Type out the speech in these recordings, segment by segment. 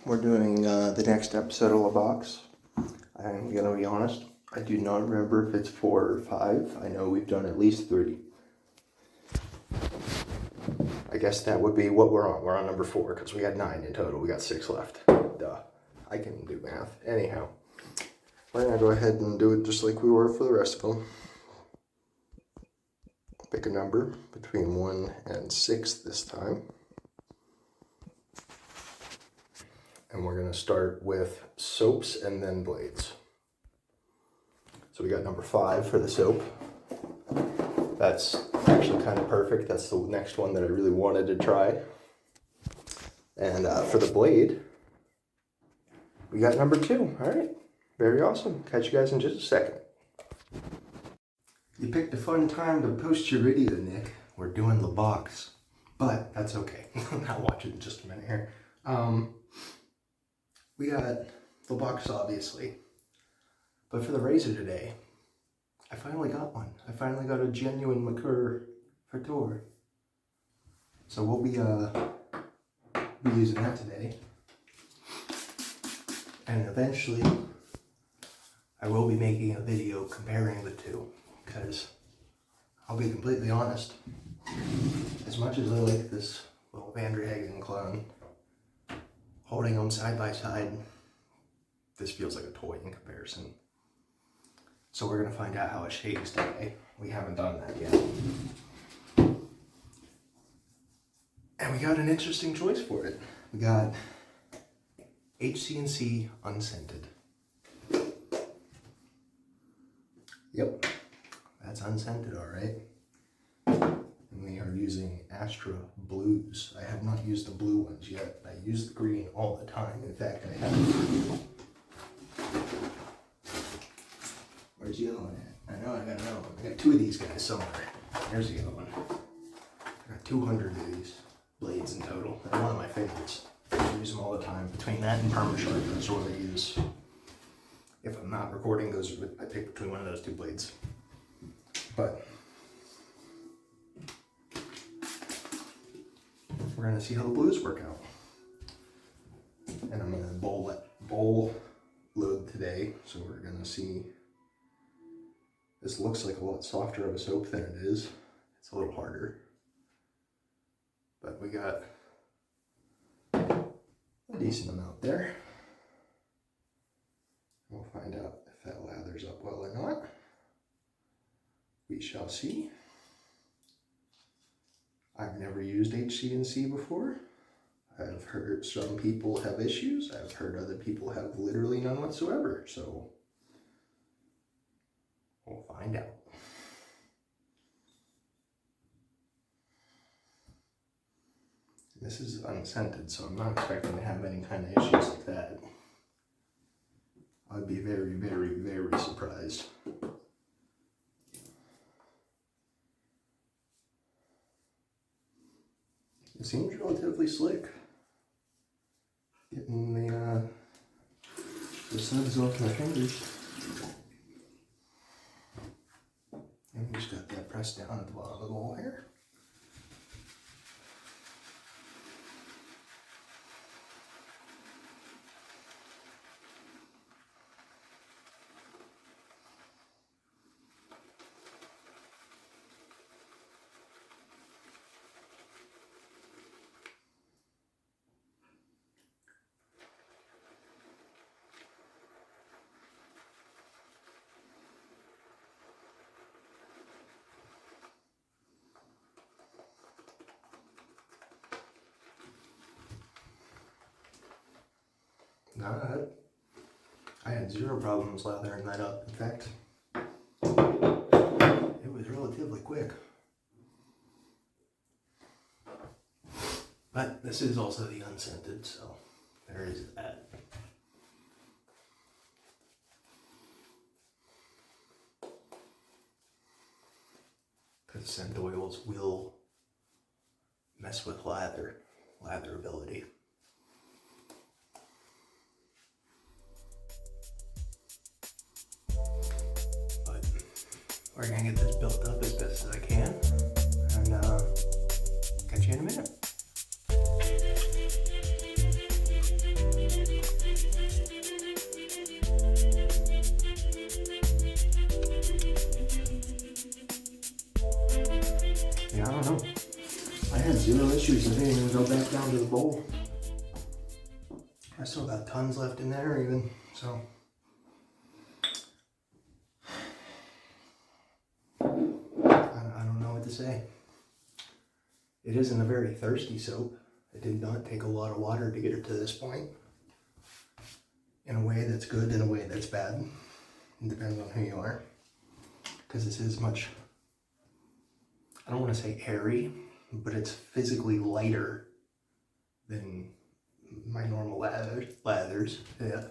We're doing the next episode of La Box. I'm gonna be honest, I do not remember if it's 4 or 5. I know we've done at least 3. I guess that would be what we're on. We're on number 4 because we had 9 in total. We got 6 left. Duh. I can do math. Anyhow, we're gonna go ahead and do it just like we were for the rest of them. Pick a number between 1 and 6 this time. And we're going to start with soaps and then blades. So we got number 5 for the soap. That's actually kind of perfect. That's the next one that I really wanted to try. And for the blade, we got number 2. All right, very awesome. Catch you guys in just a second. You picked a fun time to post your video, Nick. We're doing La Box, but that's okay. I'll watch it in just a minute here. We got the box, obviously, but for the razor today, I finally got one. I finally got a genuine Merkur Futur. So we'll be using that today, and eventually I will be making a video comparing the two, because I'll be completely honest, as much as I like this little Vandrehagen clone, holding them side by side, this feels like a toy in comparison. So we're gonna find out how it shaves today. We haven't done that yet. And we got an interesting choice for it. We got HC&C unscented. Yep, that's unscented, all right. And we are using Astra blues. I have not used the blue ones yet. I use the green all the time. In fact, I have. Where's the other one at? I know I got another one. I got 2 of these guys somewhere. There's the other one. I got 200 of these blades in total. They're one of my favorites. I use them all the time. Between that and Perma-Sharp, that's what I use. If I'm not recording, I pick between one of those 2 blades. But we're gonna see how the blues work out. And I'm gonna bowl load today, so we're gonna see. This looks like a lot softer of a soap than it is. It's a little harder. But we got a decent amount there. We'll find out if that lathers up well or not. We shall see. I've never used HC&C before. I've heard some people have issues. I've heard other people have literally none whatsoever. So we'll find out. This is unscented, so I'm not expecting to have any kind of issues like that. I'd be very, very, very surprised. It seems relatively slick. Getting the suds off my fingers. And we just got that pressed down at the bottom of the bowl here. No, I had 0 problems lathering that up. In fact, it was relatively quick. But this is also the unscented, so there is that. Because scent oils will mess with latherability. We're gonna get this built up as best as I can, and catch you in a minute. those juices didn't even go back down to the bowl. I still got tons left in there even, so. I don't know what to say. It isn't a very thirsty soap. It did not take a lot of water to get it to this point. In a way that's good, in a way that's bad. It depends on who you are. Because this is much, I don't want to say airy, but it's physically lighter than my normal lathers. Yeah.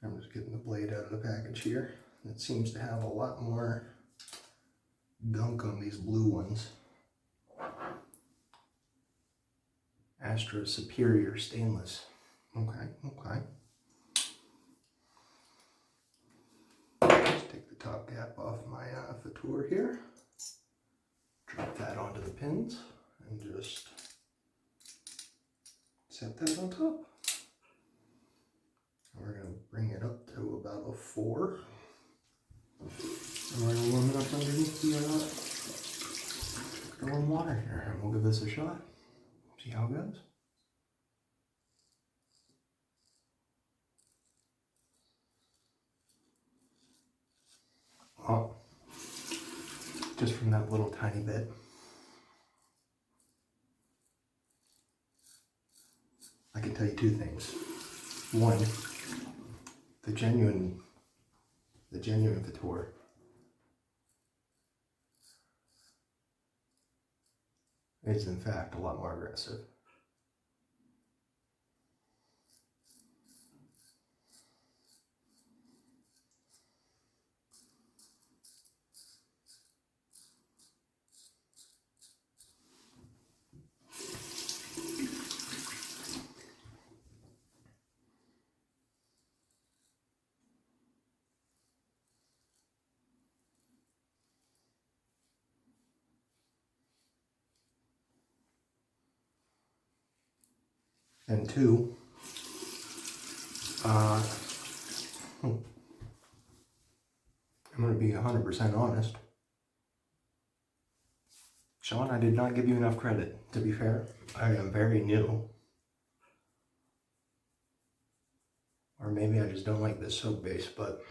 I'm just getting the blade out of the package here. It seems to have a lot more gunk on these blue ones. Astra Superior Stainless. Okay, okay. Just take the top cap off my Futur here. Drop that onto the pins and just set that on top. We're going to bring it up to about a 4. And we're going to warm it up underneath the warm water here. And we'll give this a shot. See how it goes. Oh, just from that little tiny bit. I can tell you 2 things. One, the genuine Futur is in fact a lot more aggressive. And 2, I'm going to be 100% honest. Sean, I did not give you enough credit, to be fair. I am very new. Or maybe I just don't like this soap base, but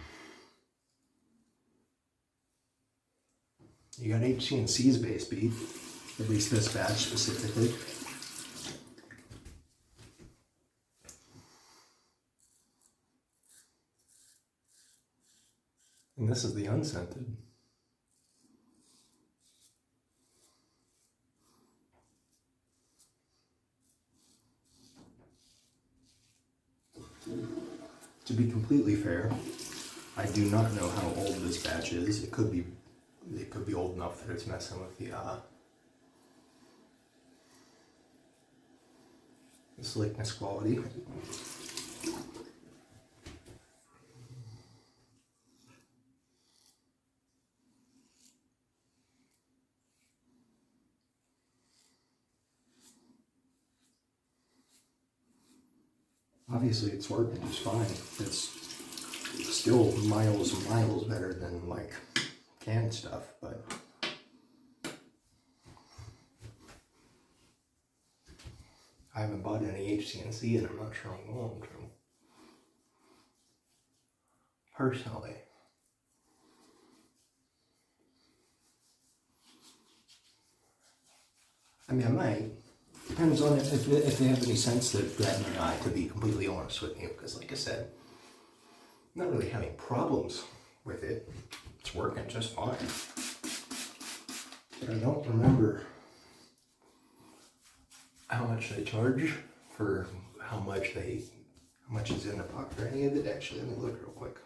you got HC&C's base beat, at least this batch specifically. And this is the unscented. To be completely fair, I do not know how old this batch is. It could be old enough that it's messing with the slickness quality. Obviously it's working just fine. It's still miles and miles better than like canned stuff, but I haven't bought any HC&C and I'm not sure I'm going to. Personally. I mean, I might. Depends on if they have any sense that grab my eye, to be completely honest with you, because like I said, I'm not really having problems with it. It's working just fine. But I don't remember how much they charge for how much is in the box or any of it. Actually, let me look real quick.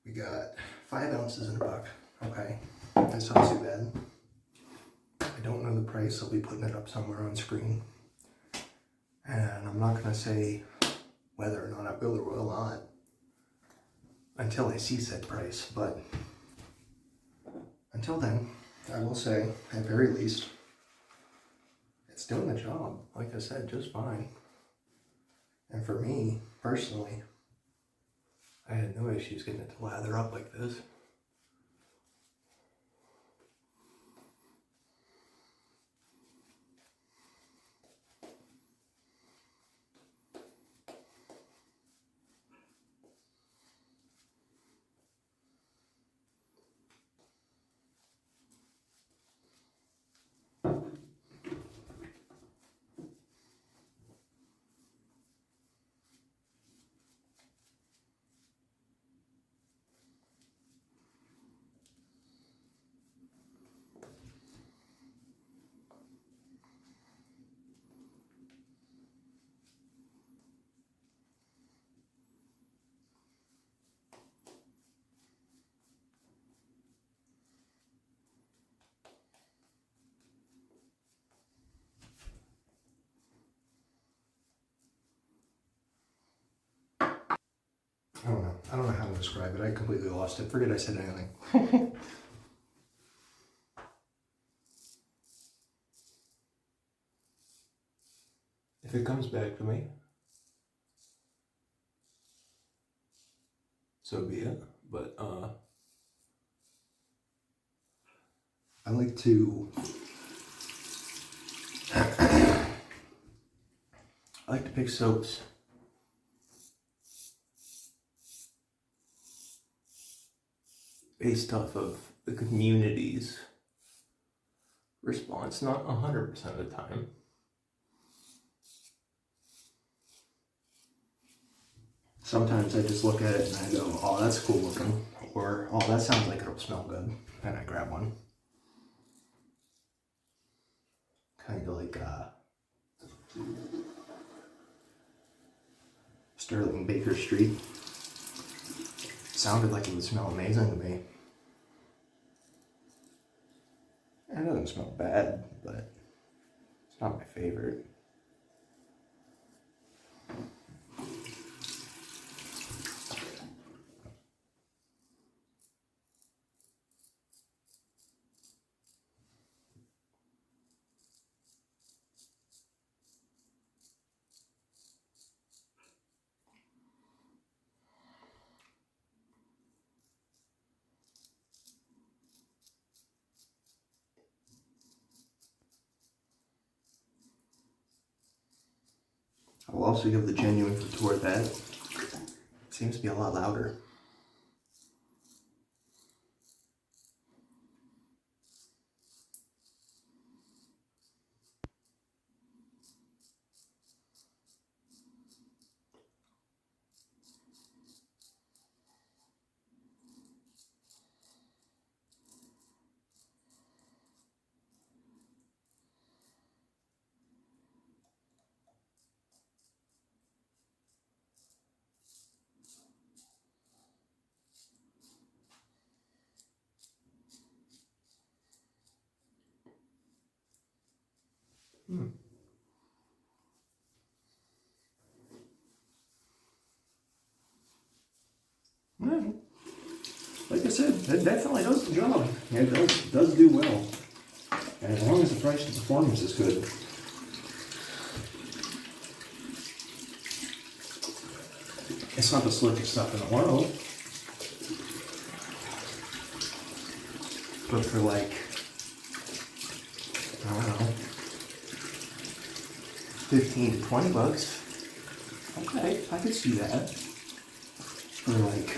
We got 5 ounces in a buck. Okay, that's not too bad. I don't know the price. I'll be putting it up somewhere on screen. And I'm not going to say whether or not I will or will not until I see said price. But until then, I will say, at very least, it's doing the job. Like I said, just fine. And for me, personally, I had no issues getting it to lather up like this. to describe it. I completely lost it. Forget I said anything. If it comes back to me, so be it. But I like to pick soaps based off of the community's response, not 100% of the time. Sometimes I just look at it and I go, oh, that's cool looking, or oh, that sounds like it'll smell good, and I grab one. Kind of like Sterling Baker Street. Sounded like it would smell amazing to me. It doesn't smell bad, but it's not my favorite. I'll also give the genuine Futur that. It seems to be a lot louder. Yeah. Like I said, it definitely does the job. It does do well. And as long as the price to performance is good. It's not the slickest stuff in the world. But for like, I don't know, 15 to 20 bucks, okay, I could see that. For like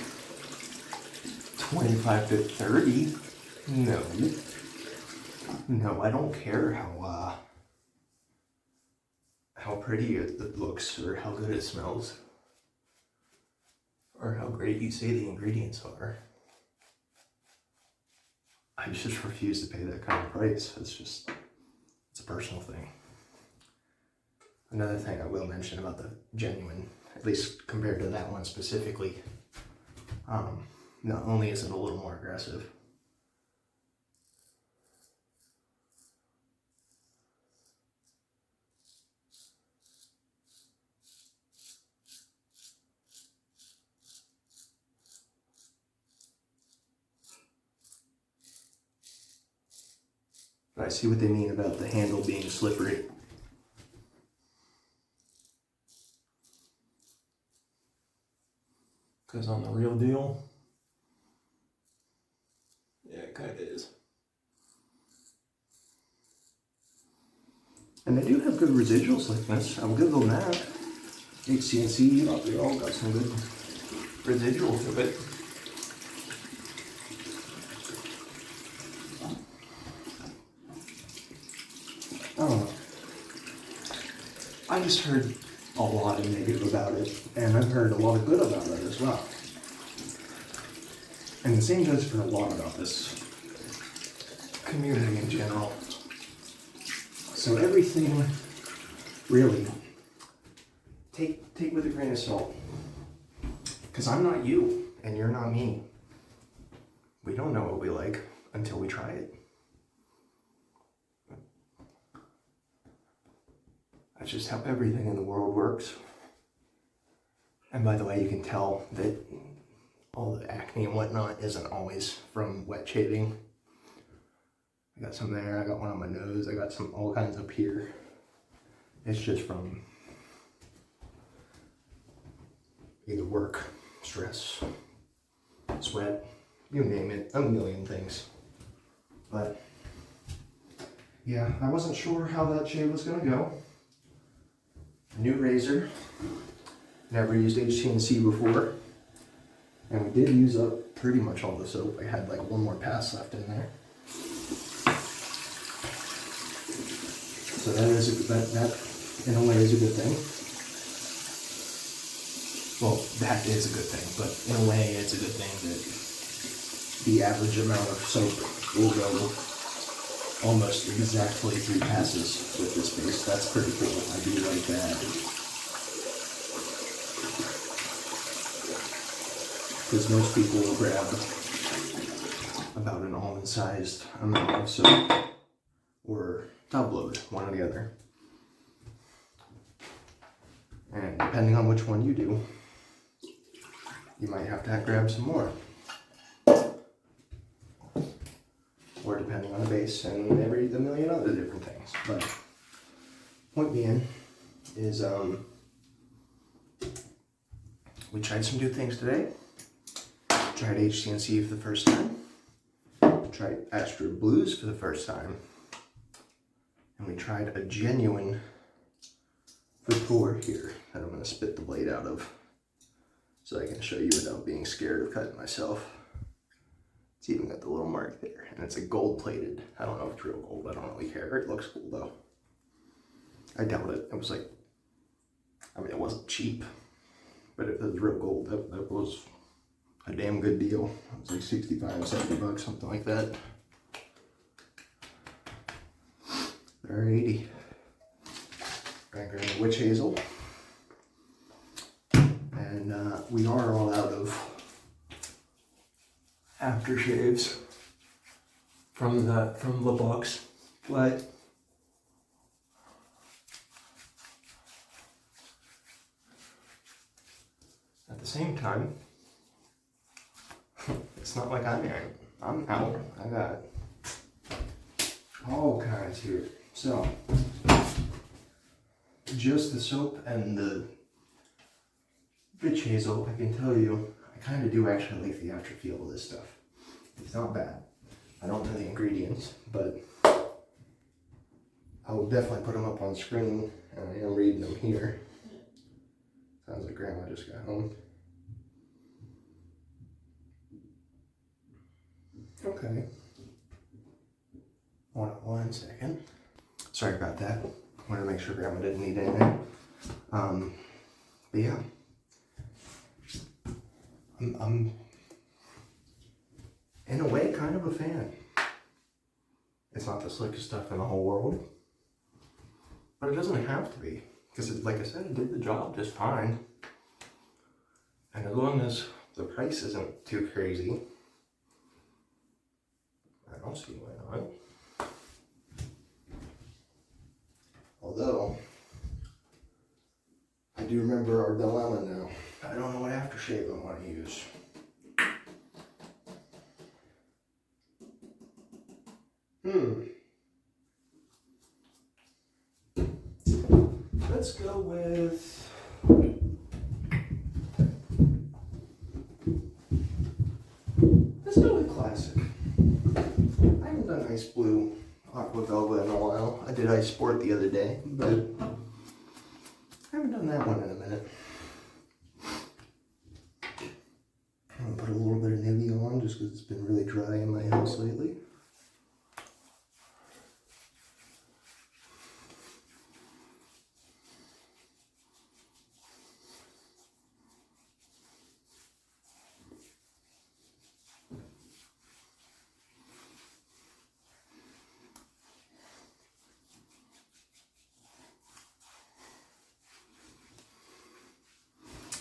25 to 30, no. No, I don't care how pretty it looks or how good it smells or how great you say the ingredients are. I just refuse to pay that kind of price. It's a personal thing. Another thing I will mention about the genuine, at least compared to that one specifically, not only is it a little more aggressive, but I see what they mean about the handle being slippery. Because on the real deal, yeah, it kind of is. And they do have good residual slickness. I will give them that. HC&C, they all got some good residual to it. I don't know. I just heard a lot of negative about it, and I've heard a lot of good about it as well. And the same goes for a lot about this community in general. So everything, really, take with a grain of salt. Because I'm not you, and you're not me. We don't know what we like until we try it. That's just how everything in the world works. And by the way, you can tell that all the acne and whatnot isn't always from wet shaving. I got some there, I got one on my nose, I got some all kinds up here. It's just from either work, stress, sweat, you name it, a million things. But yeah, I wasn't sure how that shave was gonna go. A new razor, never used HC&C before. And we did use up pretty much all the soap. I had like one more pass left in there. So that is that in a way is a good thing. Well, that is a good thing, but in a way it's a good thing that the average amount of soap will go almost exactly 3 passes with this base. That's pretty cool. I do like that. Because most people will grab about an almond-sized amount of soap or tub load, one or the other. And depending on which one you do, you might have to grab some more. Or depending on the base and a million other different things. But point being is we tried some new things today. Tried HC&C for the first time. Tried Astra Blues for the first time. And we tried a genuine Futur here that I'm going to spit the blade out of so I can show you without being scared of cutting myself. It's even got the little mark there, and it's a gold plated. I don't know if it's real gold, I don't really care. It looks cool though. I doubt it. It was like, I mean, it wasn't cheap, but if it was real gold, that was a damn good deal. It was like 65, 70 bucks, something like that. Or 80. Gonna grab the witch hazel. And we are all out of aftershaves from the box, but at the same time, it's not like I'm out. I got all kinds here. So just the soap and the witch hazel, I can tell you, I kind of do actually like the after feel of this stuff. It's not bad. I don't know the ingredients, but I will definitely put them up on screen, and I am reading them here. Sounds like Grandma just got home. Okay. Hold on 1 second. Sorry about that. Wanted to make sure Grandma didn't need anything. But yeah. I'm in a way kind of a fan. It's not the slickest stuff in the whole world, but it doesn't have to be, because like I said, it did the job just fine. And as long as the price isn't too crazy, I don't see why not. Although, I do remember our dilemma now. I don't know what aftershave I want to use. Let's go with... Let's go with classic. I haven't done ice blue aqua velvet in a while. I did ice sport the other day, but I haven't done that one in a minute. I'm gonna put a little bit of Nivea on just because it's been really dry in my house lately.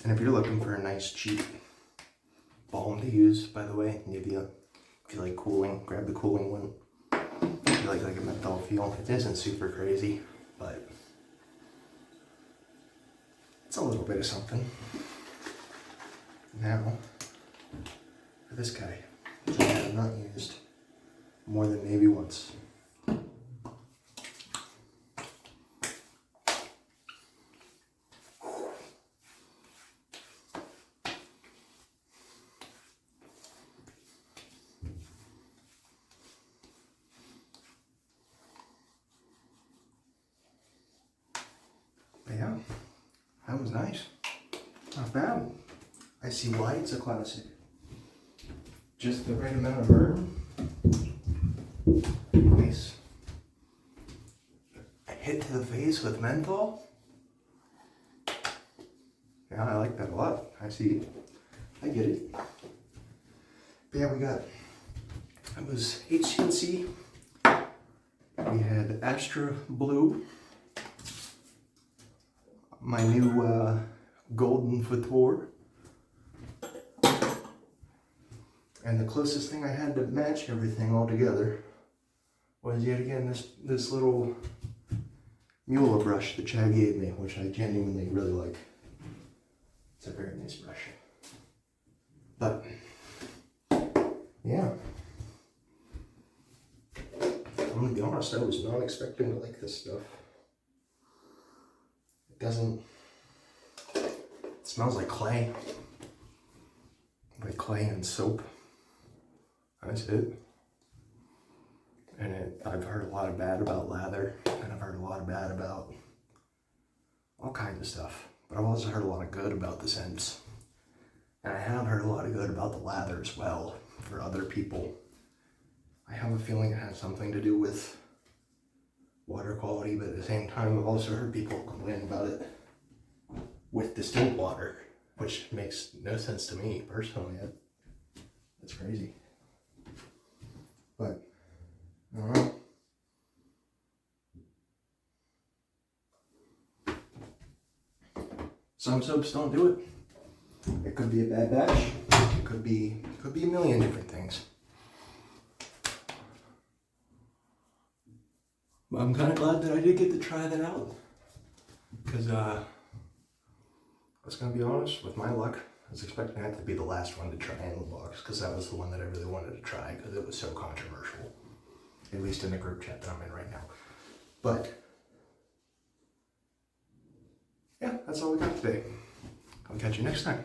And if you're looking for a nice cheap balm to use, by the way, Nivea, if you like cooling, grab the cooling one. If you like a menthol feel, it isn't super crazy, but it's a little bit of something. Now, for this guy, which I have not used more than maybe once. But yeah, that was nice. Not bad. I see why it's a classic. Just the right amount of burn. Nice. A hit to the face with menthol. Yeah, I like that a lot. I see it. I get it. But yeah, we got, it was HC&C. We had Astra Blue. My new Golden Futur. And the closest thing I had to match everything all together was yet again this little Mula brush that Chad gave me, which I genuinely really like. It's a very nice brush. But yeah, I'm gonna be honest, I was not expecting to like this stuff. It doesn't, it smells like clay and soap. That's it. And I've heard a lot of bad about lather, and I've heard a lot of bad about all kinds of stuff. But I've also heard a lot of good about the scents. And I have heard a lot of good about the lather as well for other people. I have a feeling it has something to do with water quality, but at the same time, I've also heard people complain about it with distilled water, which makes no sense to me personally. That's crazy. But I don't know. Some soaps don't do it. It could be a bad batch. It could be a million different things. But I'm kind of glad that I did get to try that out. Because I was going to be honest, with my luck, I was expecting that to be the last one to try in the box, because that was the one that I really wanted to try, because it was so controversial. At least in the group chat that I'm in right now. But yeah, that's all we got today. I'll catch you next time.